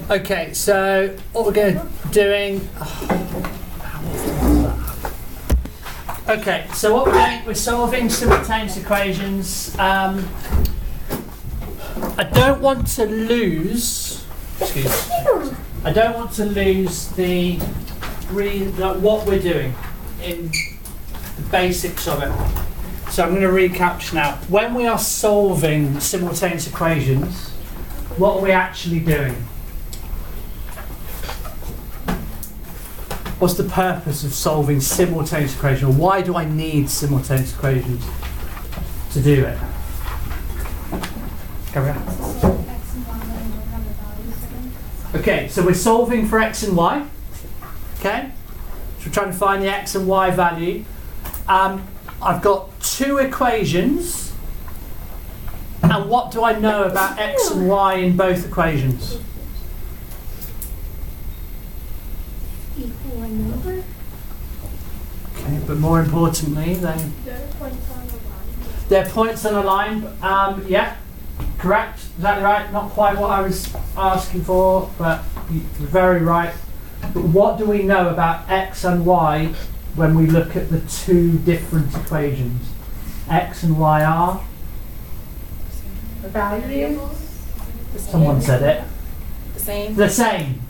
Okay, so what we're going to doing. Okay, so what we're doing, we're solving simultaneous equations. I don't want to lose. Excuse me. I don't want to lose the what we're doing in the basics of it. So I'm going to recap now. When we are solving simultaneous equations, what are we actually doing? What's the purpose of solving simultaneous equations? Or why do I need simultaneous equations to do it? Carry on. Okay, so we're solving for x and y. Okay, so we're trying to find the x and y value. I've got two equations, and what do I know about x and y in both equations? Equal one number. Okay, but more importantly, then There are points on the line. they're points on a line. Yeah, correct. Exactly right. Not quite what I was asking for, but you're very right. But what do we know about x and y when we look at the two different equations? X and y are? Values. Someone said it. The same. The same.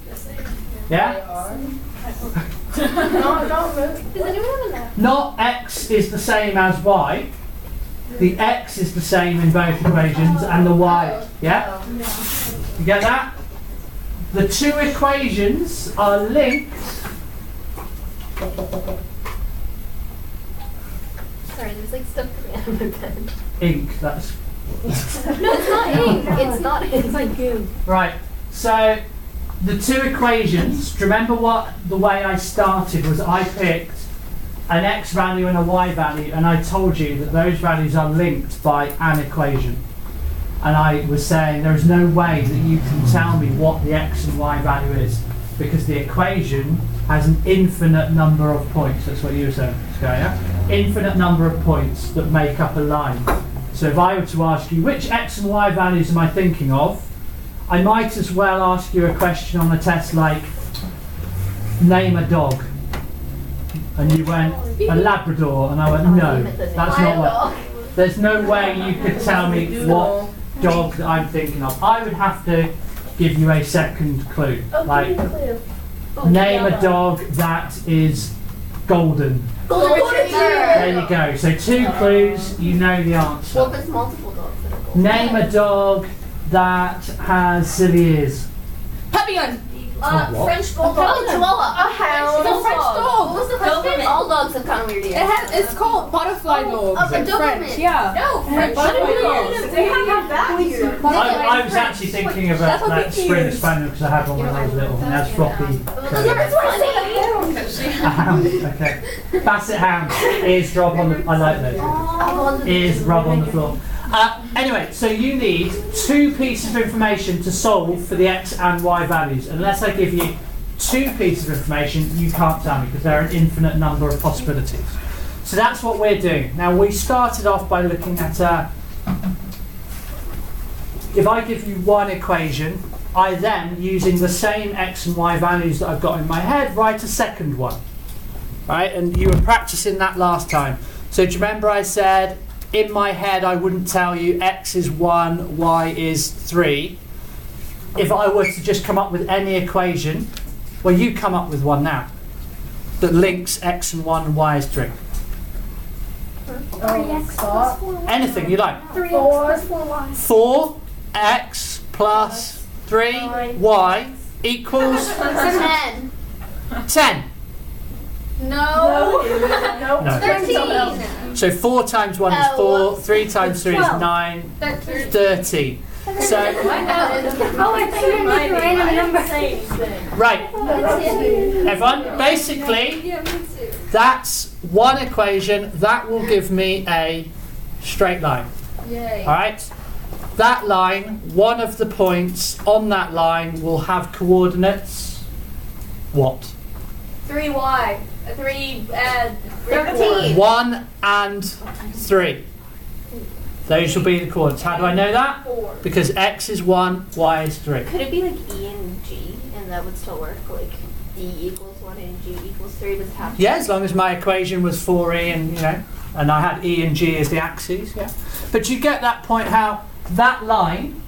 Yeah? No, don't move. Does anyone know? Not x is the same as y. The x is the same in both equations and the y. Yeah? You get that? The two equations are linked. Sorry, there's like stuff coming out of my pen. Ink, that's No, it's not ink. It's not ink. It's like goo. right. So the two equations, do you remember what the way I started was I picked an x value and a y value, and I told you that those values are linked by an equation. And I was saying there is no way that you can tell me what the x and y value is, because the equation has an infinite number of points. That's what you were saying, Sky, yeah? Infinite number of points that make up a line. So if I were to ask you, which x and y values am I thinking of? I might as well ask you a question on a test like, name a dog. And you went, a Labrador. And I went, no, that's not what. There's no way you could tell me what dog that I'm thinking of. I would have to give you a second clue. Like, name a dog that is golden. There you go. So two clues, you know the answer. Well, there's multiple dogs that are golden. Name a dog that has silly ears. Papillon. What? French bulldog. Chihuahua. A hound. A French dog. What was the question? All dogs have kind of weird ears. It's called butterfly dogs a in Doberman. French. Yeah. No, French Butterfly dogs. dogs. They have values. I was actually thinking of That's what that we Springer use. Spaniel because I had one when I was little, and it has floppy. A hound, okay. Basset hound. Ears drop on the. I like those. Ears rub on the floor. Anyway, so you need two pieces of information to solve for the x and y values. Unless I give you two pieces of information, you can't tell me because there are an infinite number of possibilities. So that's what we're doing. Now we started off by looking at if I give you one equation, I then, using the same x and y values that I've got in my head, write a second one. Right? And you were practicing that last time. So do you remember I said, in my head I wouldn't tell you x is 1, y is 3. If I were to just come up with any equation, well, you come up with one now that links x and 1 and y is 3. 3x plus 4y. Anything you like. 3x plus 4y. 4x plus 3y equals 10. 10. No. No. 13. So 4 times 1 is 4, Oh, 3 times 3 is 12. 9, 13. 30. So, Oh, I thought you were making random number. right, everyone, basically, that's one equation that will give me a straight line. Yay. Alright? That line, one of the points on that line will have coordinates. What? 3y. 13. 1 and 3. Those will be the coordinates. How do I know that? 4. Because x is 1, y is 3. Could it be like e and and G, and that would still work. Like E equals 1 and G equals 3. Does it have to? Yeah, as long as my equation was 4E and and I had E and G as the axes. Yeah. But you get that point how that line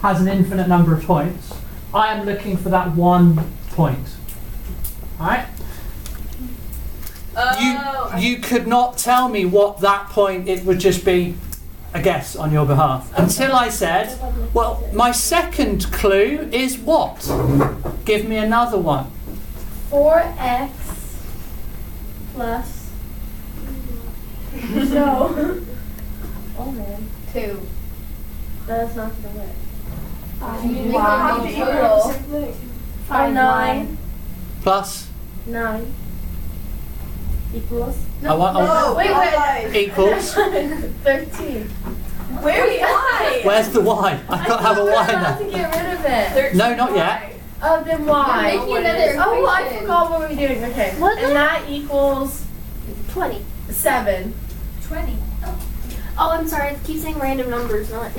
has an infinite number of points. I am looking for that one point. All right. You could not tell me what that point. It would just be a guess on your behalf until I said, well, my second clue is what? Give me another one. 4x plus. No. Oh man. 2. That's not gonna work. 9 Plus. 9 equals. Wait. Equals. 13. Where's Y? Where's the Y? I've got to have a Y I now. to get rid of it. No, not yet. Oh, then why? You're making another Oh, I equation. forgot what we're doing. Okay. And that equals 20. 7. 20. Oh, I'm sorry. I keep saying random numbers, not.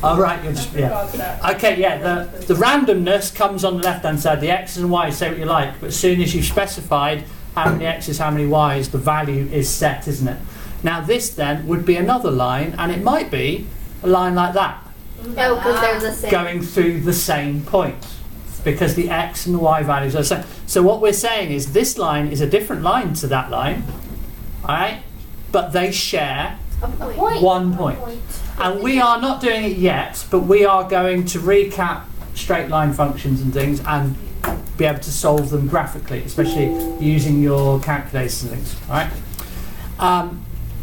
All right, you're just Okay, yeah. The randomness comes on the left-hand side. The x's and y's, say what you like, but as soon as you've specified how many x's, how many y's, the value is set, isn't it? Now this then would be another line, and it might be a line like that, No, because they're the same. going through the same point, because the x and the y values are the same. So what we're saying is this line is a different line to that line, all right? But they share A point. 1 point. And we are not doing it yet, but we are going to recap straight line functions and things and be able to solve them graphically, especially using your calculators and things, all right?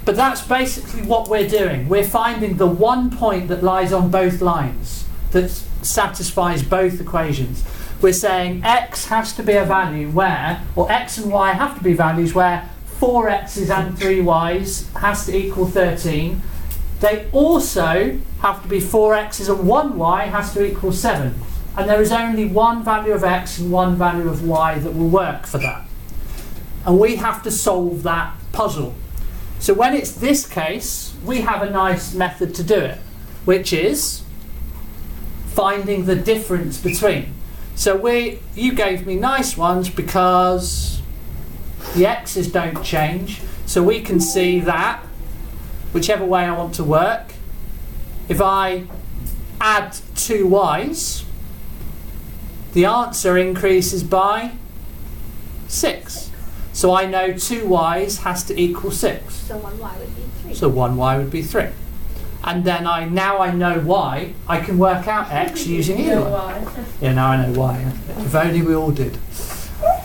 But that's basically what we're doing. We're finding the 1 point that lies on both lines that satisfies both equations. We're saying x has to be a value where, or x and y have to be values where 4x's and 3y's has to equal 13. They also have to be 4x's and 1y has to equal 7. And there is only one value of x and one value of y that will work for that. And we have to solve that puzzle. So when it's this case, we have a nice method to do it, which is finding the difference between. So you gave me nice ones because the x's don't change. So we can see that whichever way I want to work, if I add 2 y's, the answer increases by 6. So I know 2 y's has to equal 6. So 1y would be 3. So 1y would be 3. And then now I know y, I can work out x using either one. Yeah, now I know y. If only we all did.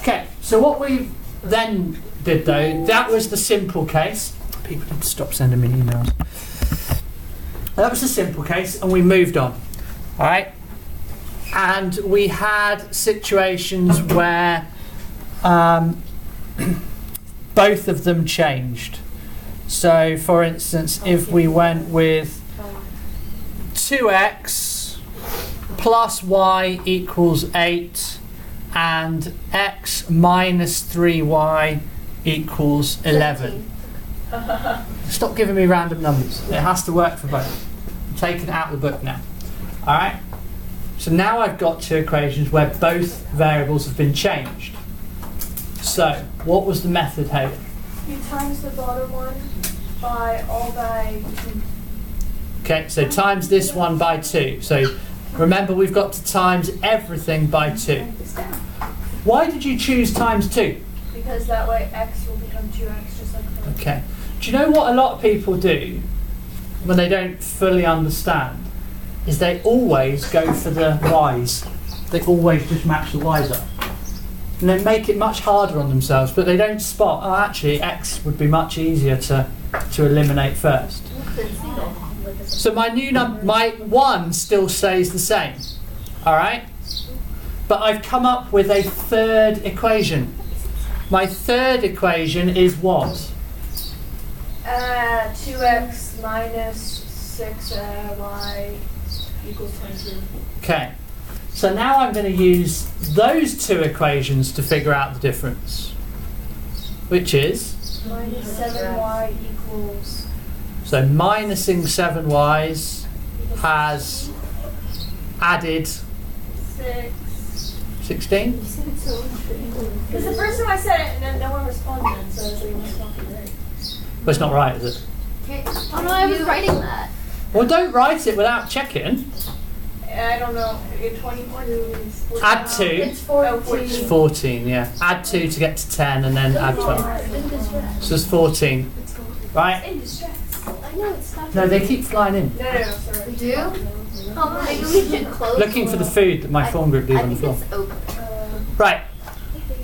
Okay, so what we then did though, that was the simple case. People need to stop sending me emails. That was the simple case, and we moved on. All right? And we had situations where both of them changed. So, for instance, if we went with 2x plus y equals 8 and x minus 3y equals 11. Stop giving me random numbers. It has to work for both. I'm taking it out of the book now. Alright? So now I've got two equations where both variables have been changed. So, what was the method, Hayden? You times the bottom one by all by 2. Okay, so times this one by 2. So remember, we've got to times everything by 2. Why did you choose times 2? Because that way x will become 2x just like that. Okay. Do you know what a lot of people do when they don't fully understand? Is they always go for the y's. They always just match the y's up. And they make it much harder on themselves, but they don't spot, oh, actually, x would be much easier to eliminate first. So my my 1 still stays the same, all right? But I've come up with a third equation. My third equation is what? 2x minus 6y equals 22. Okay. So now I'm going to use those two equations to figure out the difference, which is? Minus 7y equals... So minusing 7y's has added 6 16? Because the first time I said it, and then no one responded, so I was like, it must not be right. Well, it's not right, is it? Oh no, I was writing that. Well, don't write it without checking. I don't know. 24 is 14. Add 2. It's 14. It's 14, yeah. Add 2 to get to 10 and then add 12. So it's 14. Right? In distress. I know it's not. No, they keep flying in. No, sorry. We do? Oh, maybe we should close. Looking for the food that my form group leave on the floor. It's open. Right.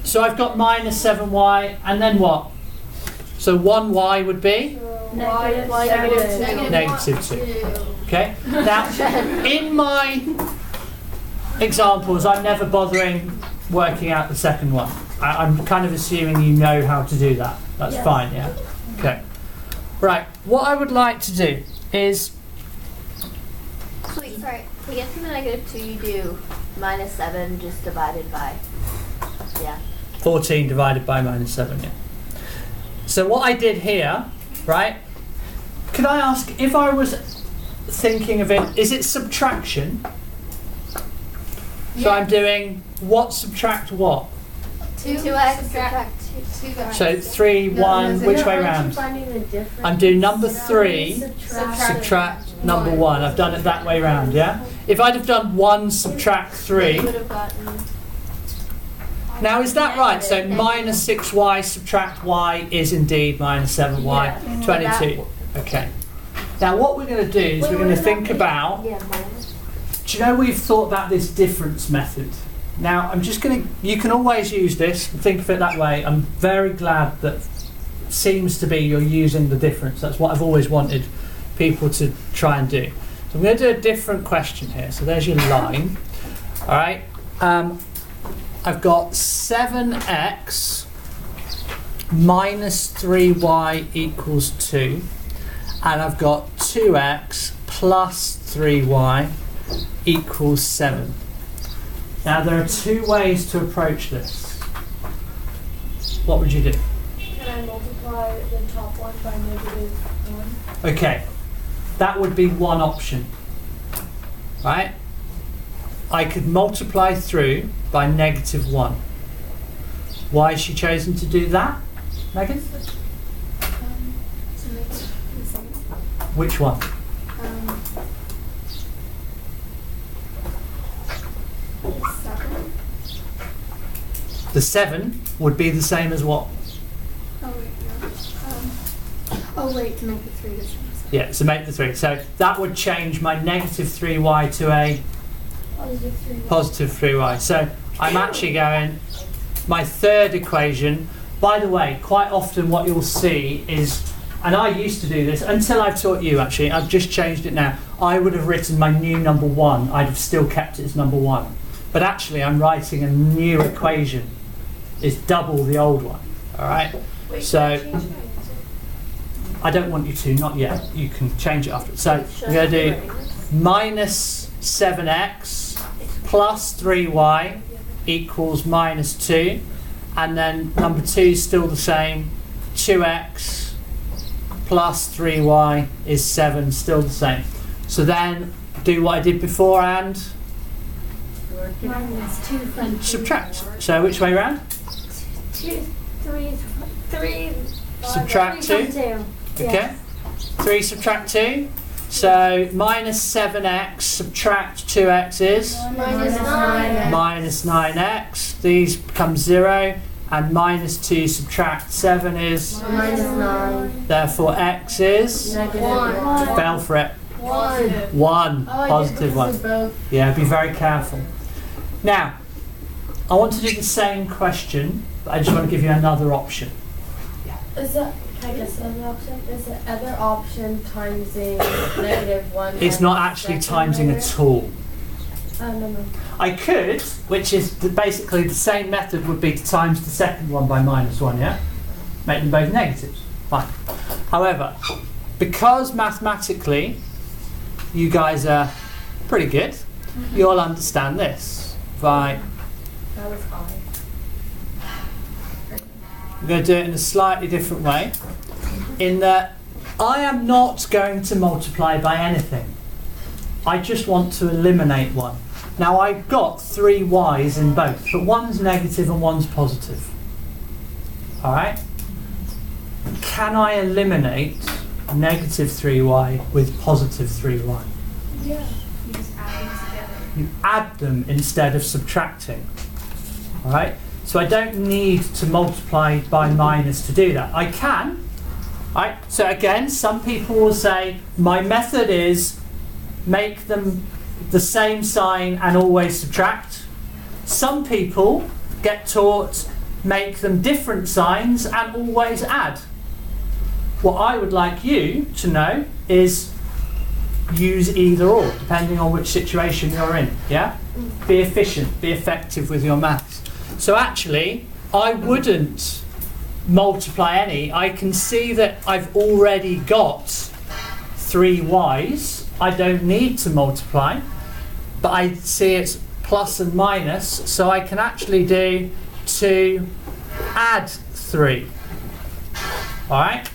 So I've got minus 7y and then what? So 1y would be? Negative 2. Okay. Now, in my examples, I'm never bothering working out the second one. I'm kind of assuming you know how to do that. That's fine, yeah? Okay. Right. What I would like to do is... Wait, sorry. To get to the negative 2, you do minus 7 just divided by... Yeah. 14 divided by minus 7, yeah. So what I did here, right, could I ask, if I was thinking of it, is it subtraction? So I'm doing what subtract what? 2x subtract 2. So 3, 1, which way round? I'm doing number 3, subtract number 1. I've done it that way round, yeah? If I'd have done 1 subtract 3, would have gotten... now is that right? So minus 6y subtract y is indeed minus 7y, 22. Okay. Now what we're going to do is we're going to think about, Yeah, minus. do you know we've thought about this difference method? Now I'm just going to, you can always use this, think of it that way. I'm very glad that it seems to be you're using the difference. That's what I've always wanted people to try and do. So I'm going to do a different question here. So there's your line. Alright. I've got 7x minus 3y equals 2. And I've got 2x plus 3y equals 7. Now there are 2 ways to approach this. What would you do? Can I multiply the top one by -1? Okay, that would be one option. Right? I could multiply through by -1. Why has she chosen to do that, Megan? Which one? The 7 would be the same as what? Oh wait, to make it 3 this one. Yeah, so make the 3. So that would change my negative 3y to a positive 3y. So I'm actually going, my third equation, by the way, quite often what you'll see is, and I used to do this until I've taught you actually, I've just changed it now. I would have written my new number 1, I'd have still kept it as number 1. But actually I'm writing a new equation. It's double the old one, alright? So, I don't want you to, not yet. You can change it after. So, we're going to do minus 7x plus 3y equals minus 2. And then number 2 is still the same. 2x plus 3y is 7, still the same. So then do what I did before and Minus 2 from subtract. So which way round? 3. Subtract 2. Okay. 3 subtract 2. So minus 7x subtract 2x is Minus 9. minus 9x. These become 0. And minus 2 subtract 7 is Minus 9. therefore x is Negative 1. fell for it. 1. Positive 1. Yeah, be very careful. Now, I want to do the same question, but I just want to give you another option. Is that, can I guess another option? Is the other option timesing -1? It's not actually timesing at all. No. I could, which is basically the same method would be to times the second one by -1, yeah? Make them both negatives. Fine. However, because mathematically you guys are pretty good, you'll understand this. Right. That was high. I'm going to do it in a slightly different way, in that I am not going to multiply by anything. I just want to eliminate one. Now I've got 3 y's in both, but one's negative and one's positive. Alright? Can I eliminate negative 3y with positive 3y? Yeah. You just add them together. You add them instead of subtracting. Alright? So I don't need to multiply by minus to do that. I can. Right? So again, some people will say, my method is make them the same sign and always subtract. Some people get taught make them different signs and always add. What I would like you to know is use either or, depending on which situation you're in. Yeah? Be efficient, be effective with your maths. So actually, I wouldn't multiply any. I can see that I've already got 3 y's. I don't need to multiply, but I see it's plus and minus, so I can actually do 2 add 3. Alright?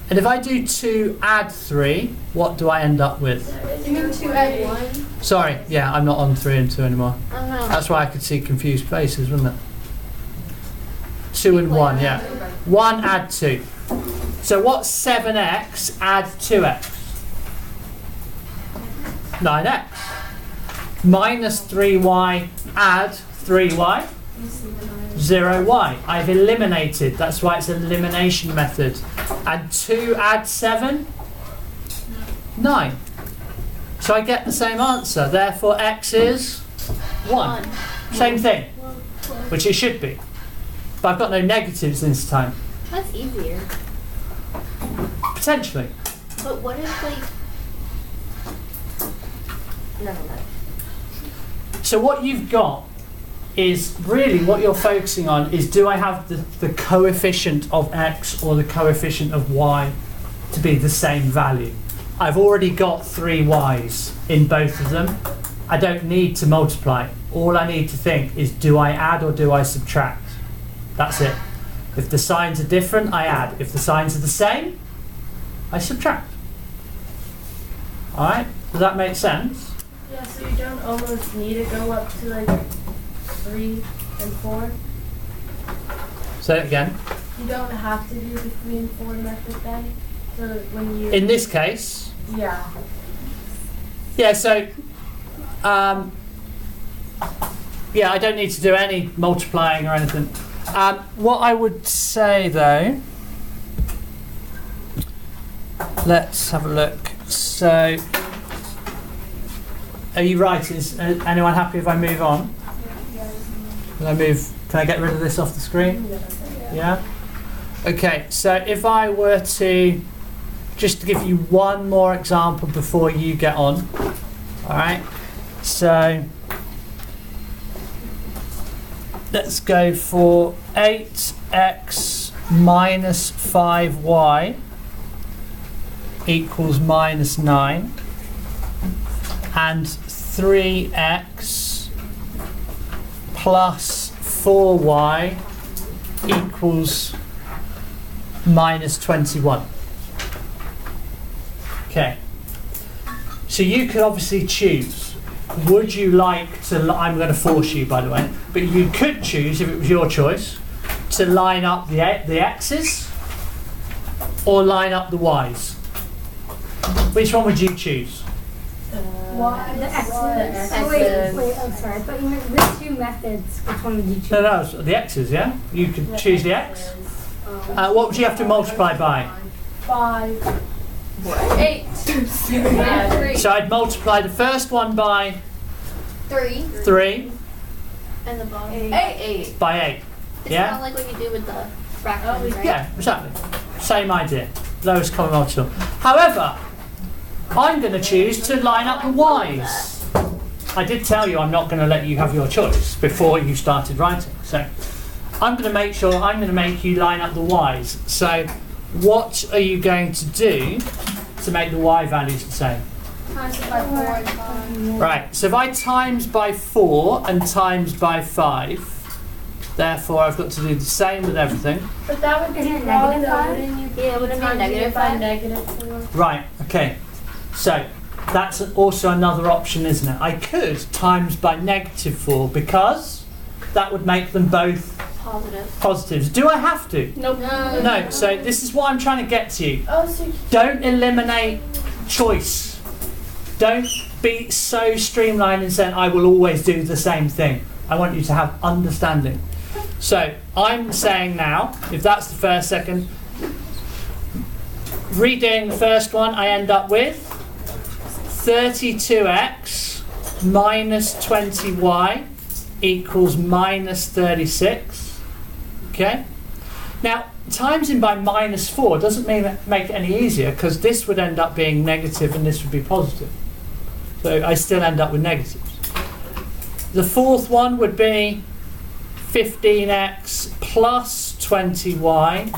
And if I do 2 add 3, what do I end up with? You mean 2 add 1? Sorry, yeah, I'm not on 3 and 2 anymore. Oh no. That's why I could see confused faces, wasn't it? 2 and 1, yeah. 1 add 2. So what's 7x add 2x? 9x. Minus 3y add 3y? 0y. I've eliminated. That's why it's an elimination method. And 2 add 7? 9. So I get the same answer. Therefore x is 1. Same thing. Which it should be. But I've got no negatives this time. That's easier. Potentially. But what if like? Never mind. So what you've got is really what you're focusing on is, do I have the coefficient of x or the coefficient of y to be the same value? I've already got 3 y's in both of them. I don't need to multiply. All I need to think is, do I add or do I subtract? That's it. If the signs are different, I add. If the signs are the same, I subtract. Alright? Does that make sense? Yeah, so you don't almost need to go up to like 3 and 4? Say it again. You don't have to do the 3 and 4 method then? So when you... In this case, Yeah. yeah, so yeah, I don't need to do any multiplying or anything. What I would say though, let's have a look. So, are you right? Is anyone happy if I move on? Can I move? Can I get rid of this off the screen? Yeah? Okay, so if I were to just give you one more example before you get on. Alright? So let's go for 8x minus 5y equals minus 9, and 3x plus 4y equals minus 21. Okay, so you could obviously choose. Would you like to, I'm going to force you by the way, but you could choose, if it was your choice, to line up the x's or line up the y's. Which one would you choose? Why? The x's. X's. Wait, I'm sorry, but you meant the 2 methods, which one would you choose? No, the x's, yeah? You could choose the x. What would you have to multiply by? 5. 8. Yeah, 3. So I'd multiply the first one by 3. 3 And the bottom. 8. by 8. It's Yeah? kind of like what you do with the fractions, Oh, right? Yeah, exactly. Same idea. Lowest common multiple. However, I'm going to choose to line up the y's. I did tell you I'm not going to let you have your choice before you started writing. So I'm going to make sure, I'm going to make you line up the y's. So what are you going to do to make the y values the same? Times it by 4 and 5. Right, so if I times by 4 and times by 5, therefore I've got to do the same with everything. But that would be Isn't it wrong negative though, 5? wouldn't you? Yeah, wouldn't it be Times negative it by 5? negative 4. Right, okay. So that's also another option, isn't it? I could times by -4 because that would make them both positives. Do I have to? Nope. No. So this is what I'm trying to get to you. Oh, so you Don't eliminate choice. Don't be so streamlined and saying, I will always do the same thing. I want you to have understanding. So I'm saying now, if that's the first, second, redoing the first one, I end up with 32x minus 20y equals minus 36. Okay? Now, timesing by -4 doesn't make it any easier, because this would end up being negative and this would be positive. So I still end up with negatives. The fourth one would be 15x plus 20y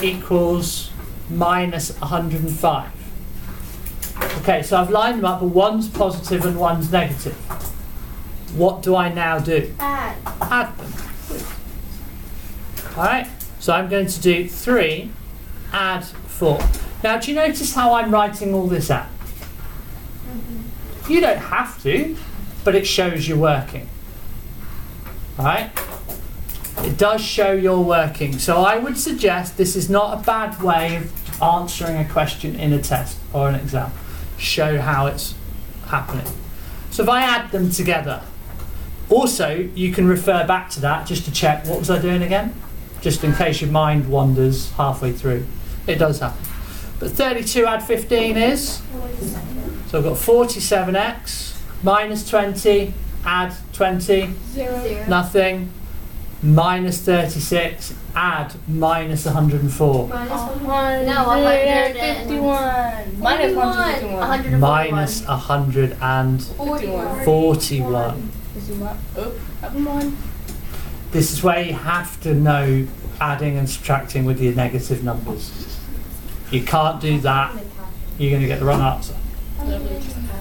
equals minus 105. Okay, so I've lined them up, but one's positive and one's negative. What do I now do? add. Add them. Alright, so I'm going to do 3, add 4. Now, do you notice how I'm writing all this out? You don't have to, but it shows you're working. Alright? It does show you're working. So I would suggest this is not a bad way of answering a question in a test or an exam. Show how it's happening. So if I add them together, also you can refer back to that just to check what was I doing again, just in case your mind wanders halfway through. It does happen. But 32 add 15 is, so I've got 47x minus 20 add 20, nothing, minus 36 add minus 104. Minus No, 151. Minus 151. Minus 141. This is where you have to know adding and subtracting with your negative numbers. You can't do that, you're going to get the wrong answer.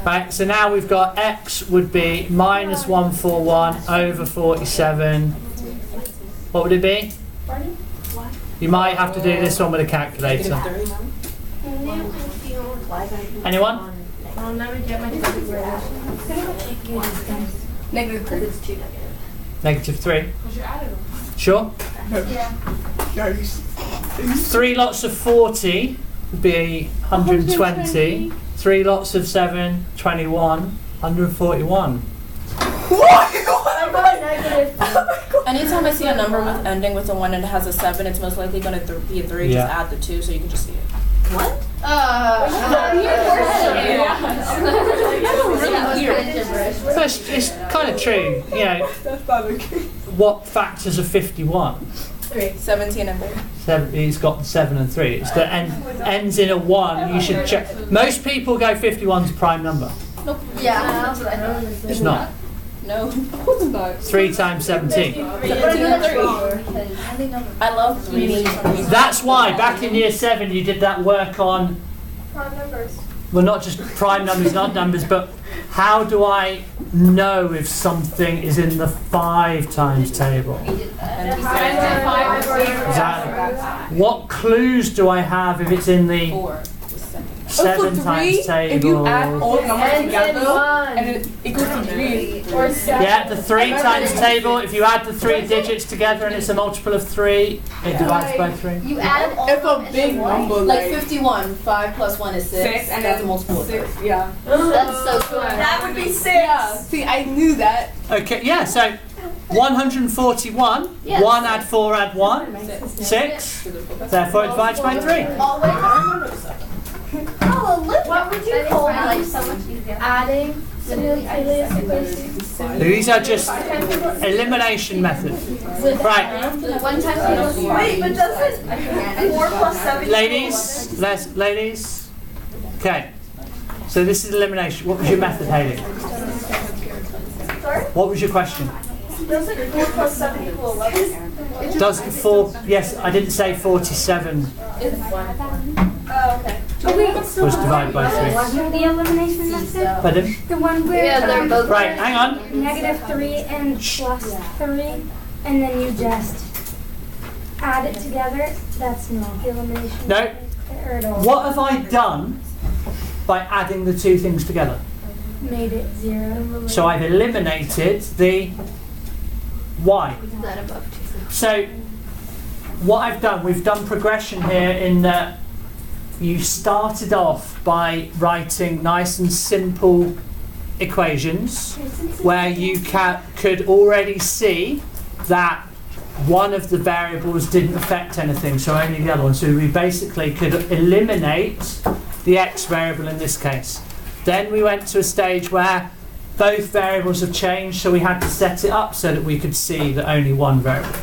Right, so now we've got x would be minus 141 over 47. What would it be? You might have to do this one with a calculator. Anyone? I'll never get my calculator. Negative 3. Sure? Yeah. 3 lots of 40 would be 120. 3 lots of 7, 21, 141. Anytime I see a number with ending with a 1 and it has a 7, it's most likely going to be a 3. Yeah. Just add the 2 so you can just see it. What? It's kind of true. You know, what factors are 51? 17 and 3. It's got 7 and 3. It's the ends in a 1. You should check. Most people go 51's a prime number. Yeah. It's not. No. 3 times 17. 17 and 3. I love reading. That's why back in year 7 you did that work on, Prime numbers. well, not just prime numbers, not numbers, but how do I know if something is in the 5 times table? Exactly. What clues do I have if it's in the 4. 7 times table? If you add all the numbers And together, one. and it equals to 3. Or 7. Yeah, the 3 times table, if you add the 3 digits together and it's a multiple of 3, it divides by 3. You add all It's of a big number, Like 51, 5 plus 1 is 6. 6, and that's a then multiple of 3. 6, yeah. That's so cool. That would be 6. Yeah, see, I knew that. Okay, yeah, so 141, Yes. 1 add 4 add 1, 6, therefore it divides by 3. What would you call adding These are just elimination methods. Right, one times Wait, but doesn't 4 plus 7 ladies. Okay, so this is elimination. What was your method, Hayley? Sorry? What was your question? Doesn't 4 plus 7 equal 11? Doesn't 4, yes, I didn't say 47 Oh, okay. was divided by 3. The elimination method? Pardon? The one where Yeah, they're both Right, hang on. -3 and +3, and then you just add it together. That's not the elimination No. method. Or at all. What have I done by adding the two things together? Made it 0. So I've eliminated the y. Is that above 2? So what I've done, we've done progression here in that you started off by writing nice and simple equations where you could already see that one of the variables didn't affect anything, so only the other one. So we basically could eliminate the x variable in this case. Then we went to a stage where both variables have changed, so we had to set it up so that we could see that only one variable.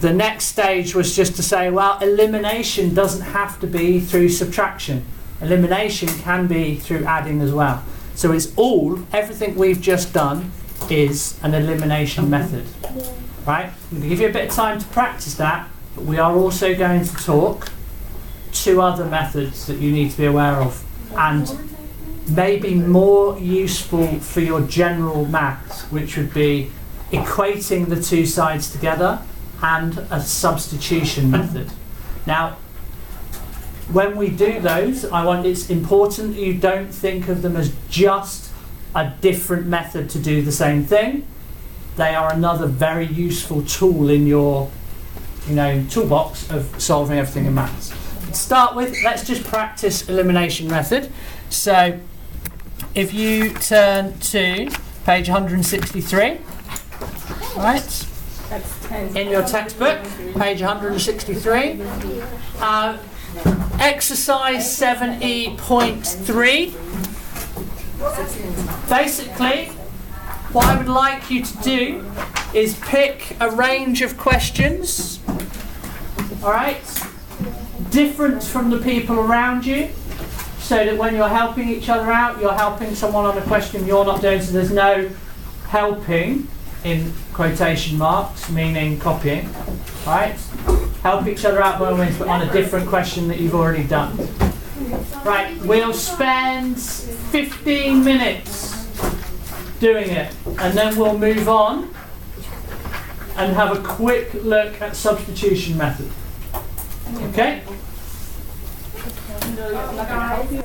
The next stage was just to say, well, elimination doesn't have to be through subtraction. Elimination can be through adding as well. So it's everything we've just done is an elimination method. Right? I'm going to give you a bit of time to practice that, but we are also going to talk 2 other methods that you need to be aware of, and maybe more useful for your general maths, which would be equating the 2 sides together and a substitution method. Now, when we do those, it's important that you don't think of them as just a different method to do the same thing. They are another very useful tool in your toolbox of solving everything in maths. To start with, let's just practice elimination method. So if you turn to page 163, right, in your textbook, page 163, exercise 7E.3. Basically, what I would like you to do is pick a range of questions, alright, different from the people around you, so that when you're helping each other out, you're helping someone on a question you're not doing, so there's no helping in quotation marks, meaning copying, right? Help each other out by all means, but on a different question that you've already done. Right, we'll spend 15 minutes doing it, and then we'll move on and have a quick look at substitution method. Okay? No, I'm not gonna help you.